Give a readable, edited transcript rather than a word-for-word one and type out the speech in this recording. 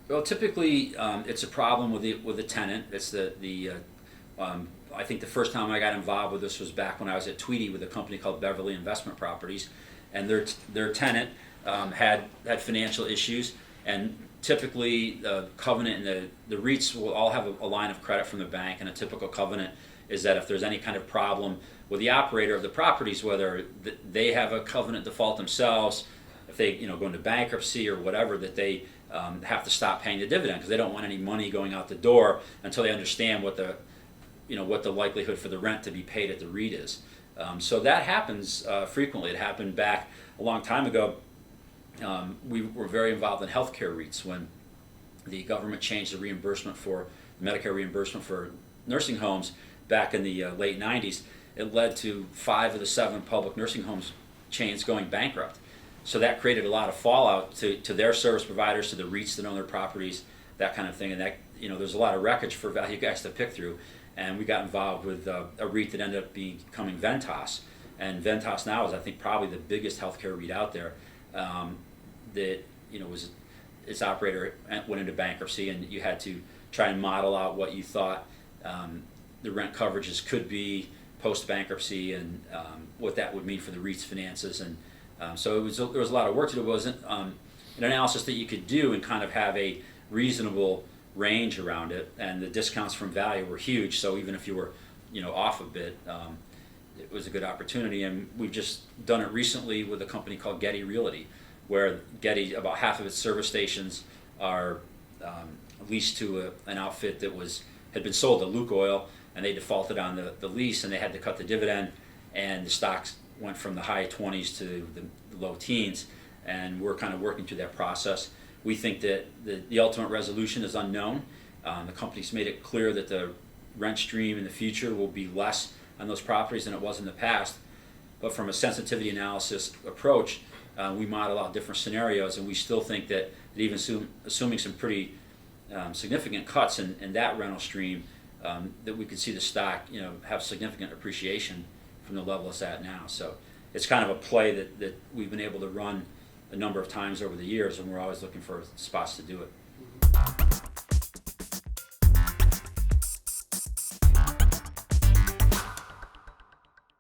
Well, typically it's a problem with the tenant. It's I think the first time I got involved with this was back when I was at Tweedy with a company called Beverly Investment Properties, and their tenant had financial issues, and typically the covenant and the REITs will all have a line of credit from the bank, and a typical covenant is that if there's any kind of problem with the operator of the properties, whether they have a covenant default themselves, if they go into bankruptcy or whatever, that they have to stop paying the dividend because they don't want any money going out the door until they understand what the likelihood for the rent to be paid at the REIT is. So that happens frequently. It happened back a long time ago. We were very involved in healthcare REITs when the government changed the Medicare reimbursement for nursing homes back in the late 90s. It led to 5 of the 7 public nursing homes chains going bankrupt. So that created a lot of fallout to their service providers, to the REITs that own their properties, that kind of thing. And that there's a lot of wreckage for value guys to pick through. And we got involved with a REIT that ended up becoming Ventas. And Ventas now is, I think, probably the biggest healthcare REIT out there. That was its operator went into bankruptcy, and you had to try and model out what you thought the rent coverages could be post bankruptcy, and what that would mean for the REIT's finances. And so there was a lot of work to do. It wasn't an analysis that you could do and kind of have a reasonable range around it, and the discounts from value were huge. So even if you were off a bit, it was a good opportunity. And we've just done it recently with a company called Getty Realty, where Getty, about half of its service stations are leased to an outfit that had been sold to Lukoil, and they defaulted on the lease, and they had to cut the dividend, and the stocks went from the high 20s to the low teens, and we're kind of working through that process. We think that the ultimate resolution is unknown. The company's made it clear that the rent stream in the future will be less on those properties than it was in the past, but from a sensitivity analysis approach, we model out different scenarios, and we still think that even assuming some pretty significant cuts in that rental stream, that we could see the stock have significant appreciation from the level it's at now. So it's kind of a play that we've been able to run a number of times over the years, and we're always looking for spots to do it.